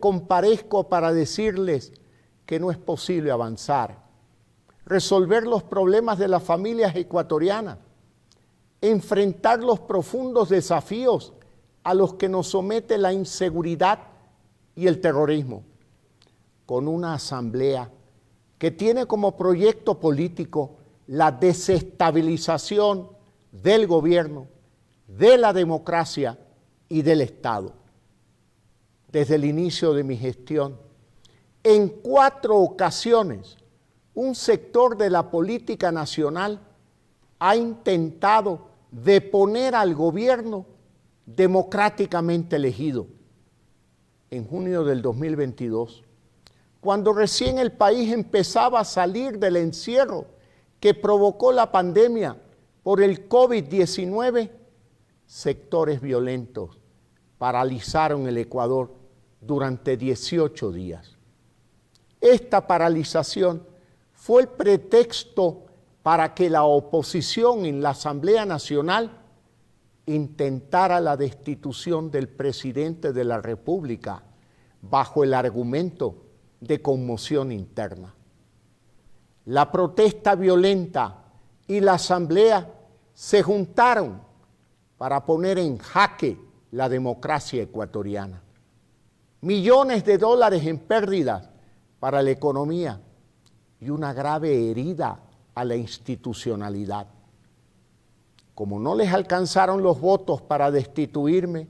comparezco para decirles que no es posible avanzar, resolver los problemas de las familias ecuatorianas, enfrentar los profundos desafíos a los que nos somete la inseguridad y el terrorismo, con una asamblea que tiene como proyecto político la desestabilización del gobierno, de la democracia y del Estado. Desde el inicio de mi gestión, en 4 ocasiones, un sector de la política nacional ha intentado deponer al gobierno democráticamente elegido. En junio del 2022, cuando recién el país empezaba a salir del encierro que provocó la pandemia por el COVID-19, sectores violentos paralizaron el Ecuador durante 18 días. Esta paralización fue el pretexto para que la oposición en la Asamblea Nacional intentara la destitución del presidente de la República bajo el argumento de conmoción interna. La protesta violenta y la Asamblea se juntaron para poner en jaque la democracia ecuatoriana. Millones de dólares en pérdidas para la economía y una grave herida a la institucionalidad. Como no les alcanzaron los votos para destituirme,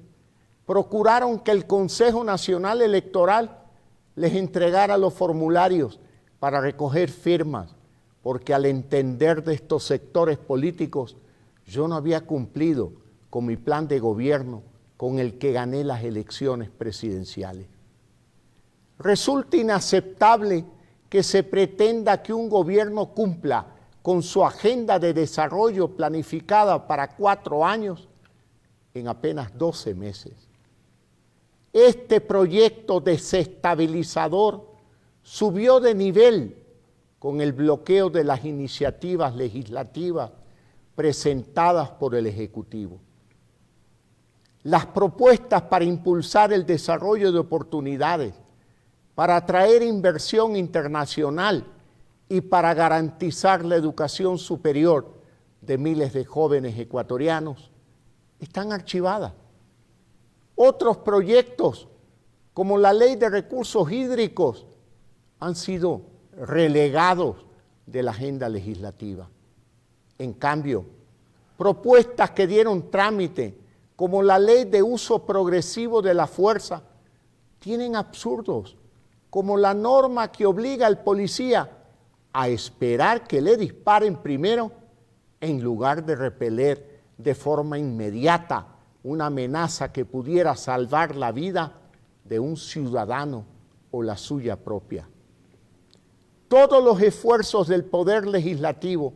procuraron que el Consejo Nacional Electoral les entregara los formularios para recoger firmas, porque al entender de estos sectores políticos, yo no había cumplido con mi plan de gobierno con el que gané las elecciones presidenciales. Resulta inaceptable que se pretenda que un gobierno cumpla con su agenda de desarrollo planificada para 4 años en apenas 12 meses. Este proyecto desestabilizador subió de nivel con el bloqueo de las iniciativas legislativas presentadas por el Ejecutivo. Las propuestas para impulsar el desarrollo de oportunidades, para atraer inversión internacional y para garantizar la educación superior de miles de jóvenes ecuatorianos, están archivadas. Otros proyectos, como la Ley de Recursos Hídricos, han sido relegados de la agenda legislativa. En cambio, propuestas que dieron trámite, como la Ley de Uso Progresivo de la Fuerza, tienen absurdos, como la norma que obliga al policía a esperar que le disparen primero en lugar de repeler de forma inmediata una amenaza que pudiera salvar la vida de un ciudadano o la suya propia. Todos los esfuerzos del Poder Legislativo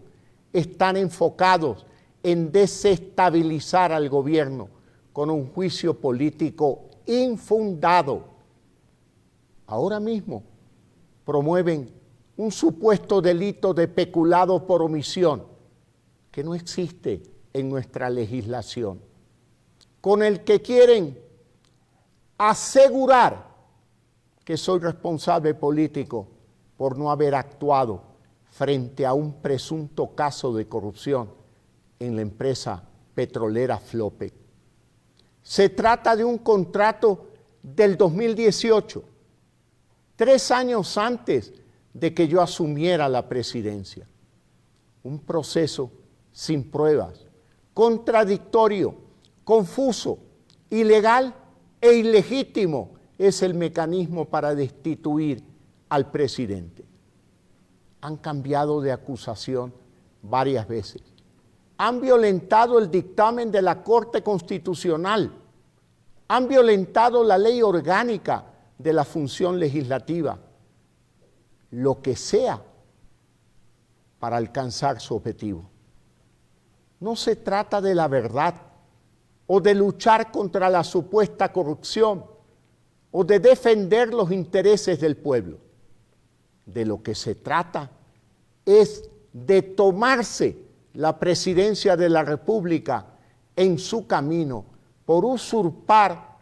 están enfocados en desestabilizar al gobierno con un juicio político infundado. Ahora mismo promueven un supuesto delito de peculado por omisión que no existe en nuestra legislación, con el que quieren asegurar que soy responsable político por no haber actuado frente a un presunto caso de corrupción en la empresa petrolera Flopec. Se trata de un contrato del 2018, 3 años antes de que yo asumiera la presidencia. Un proceso sin pruebas, contradictorio, confuso, ilegal e ilegítimo es el mecanismo para destituir al presidente. Han cambiado de acusación varias veces. Han violentado el dictamen de la Corte Constitucional. Han violentado la ley orgánica de la función legislativa. Lo que sea para alcanzar su objetivo. No se trata de la verdad o de luchar contra la supuesta corrupción o de defender los intereses del pueblo. De lo que se trata es de tomarse la presidencia de la República en su camino por usurpar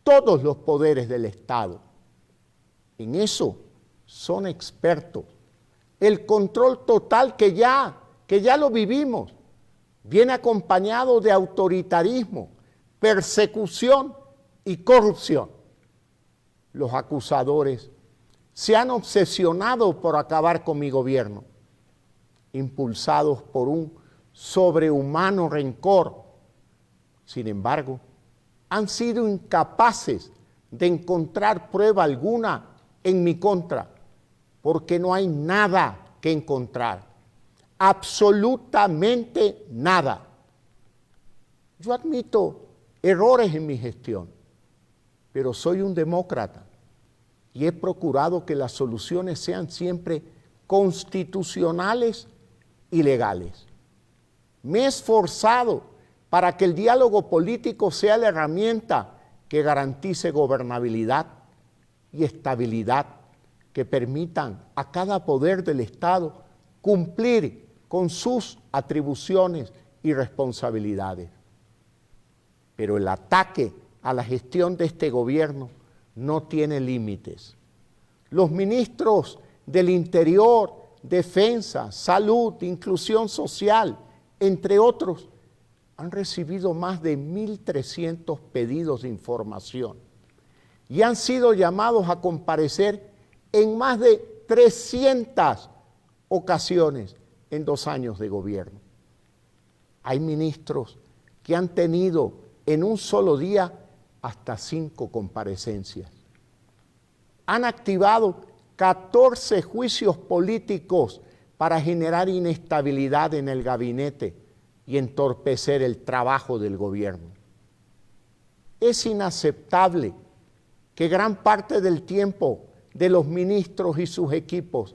todos los poderes del Estado. En eso son expertos. El control total que ya lo vivimos, viene acompañado de autoritarismo, persecución y corrupción. Los acusadores se han obsesionado por acabar con mi gobierno, impulsados por un sobrehumano rencor. Sin embargo, han sido incapaces de encontrar prueba alguna en mi contra, porque no hay nada que encontrar, absolutamente nada. Yo admito errores en mi gestión, pero soy un demócrata y he procurado que las soluciones sean siempre constitucionales y legales. Me he esforzado para que el diálogo político sea la herramienta que garantice gobernabilidad y estabilidad, que permitan a cada poder del Estado cumplir con sus atribuciones y responsabilidades. Pero el ataque a la gestión de este gobierno no tiene límites. Los ministros del Interior, Defensa, Salud, Inclusión Social, entre otros, han recibido más de 1.300 pedidos de información y han sido llamados a comparecer en más de 300 ocasiones en 2 años de gobierno. Hay ministros que han tenido en un solo día hasta 5 comparecencias. Han activado 14 juicios políticos para generar inestabilidad en el gabinete y entorpecer el trabajo del gobierno. Es inaceptable que gran parte del tiempo de los ministros y sus equipos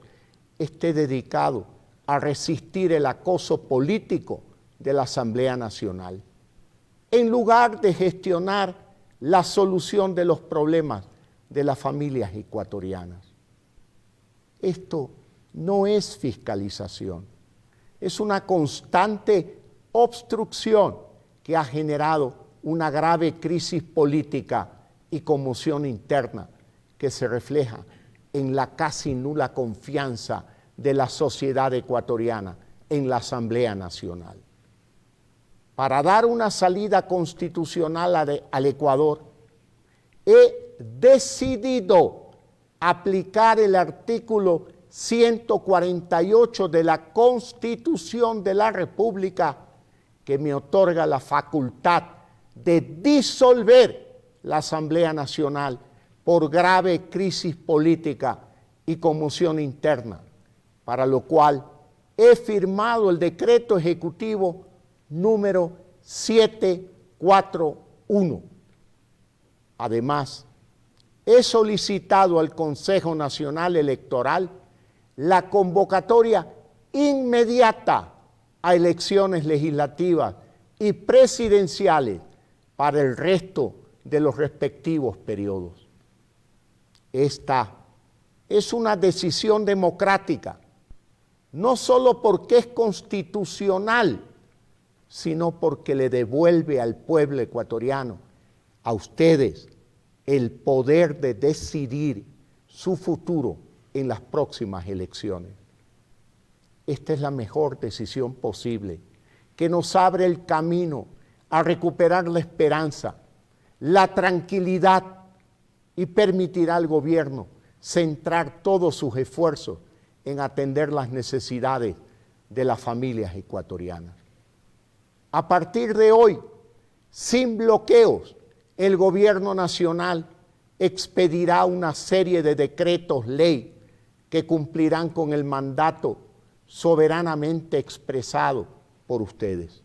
esté dedicado a resistir el acoso político de la Asamblea Nacional, en lugar de gestionar la solución de los problemas de las familias ecuatorianas. Esto no es fiscalización, es una constante obstrucción que ha generado una grave crisis política y conmoción interna que se refleja en la casi nula confianza de la sociedad ecuatoriana en la Asamblea Nacional. Para dar una salida constitucional al Ecuador, he decidido aplicar el artículo 148 de la Constitución de la República, que me otorga la facultad de disolver la Asamblea Nacional por grave crisis política y conmoción interna, para lo cual he firmado el decreto ejecutivo número 741. Además, he solicitado al Consejo Nacional Electoral la convocatoria inmediata a elecciones legislativas y presidenciales para el resto de los respectivos periodos. Esta es una decisión democrática, no solo porque es constitucional, sino porque le devuelve al pueblo ecuatoriano, a ustedes, el poder de decidir su futuro en las próximas elecciones. Esta es la mejor decisión posible, que nos abre el camino a recuperar la esperanza, la tranquilidad y permitirá al gobierno centrar todos sus esfuerzos en atender las necesidades de las familias ecuatorianas. A partir de hoy, sin bloqueos, el gobierno nacional expedirá una serie de decretos ley que cumplirán con el mandato soberanamente expresado por ustedes.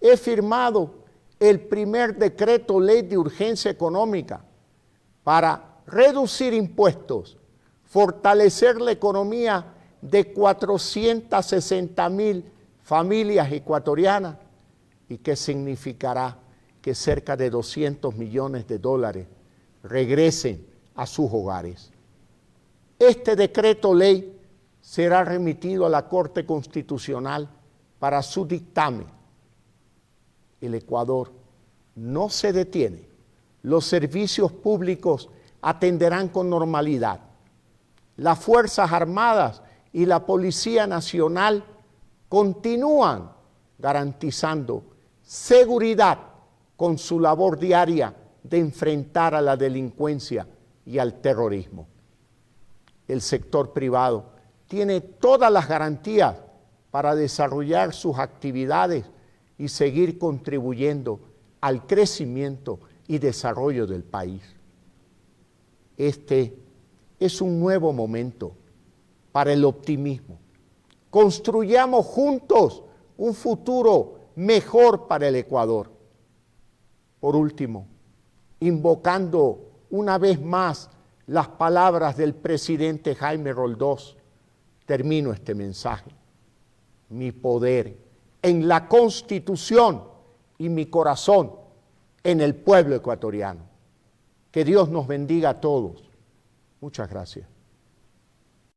He firmado el primer decreto ley de urgencia económica para reducir impuestos, fortalecer la economía de 460,000 familias ecuatorianas y que significará que cerca de $200 millones regresen a sus hogares. Este decreto ley será remitido a la Corte Constitucional para su dictamen. El Ecuador no se detiene. Los servicios públicos atenderán con normalidad. Las Fuerzas Armadas y la Policía Nacional continúan garantizando seguridad con su labor diaria de enfrentar a la delincuencia y al terrorismo. El sector privado tiene todas las garantías para desarrollar sus actividades y seguir contribuyendo al crecimiento y desarrollo del país. Este es un nuevo momento para el optimismo. Construyamos juntos un futuro mejor para el Ecuador. Por último, invocando una vez más las palabras del presidente Jaime Roldós, termino este mensaje. Mi poder en la Constitución y mi corazón en el pueblo ecuatoriano. Que Dios nos bendiga a todos. Muchas gracias.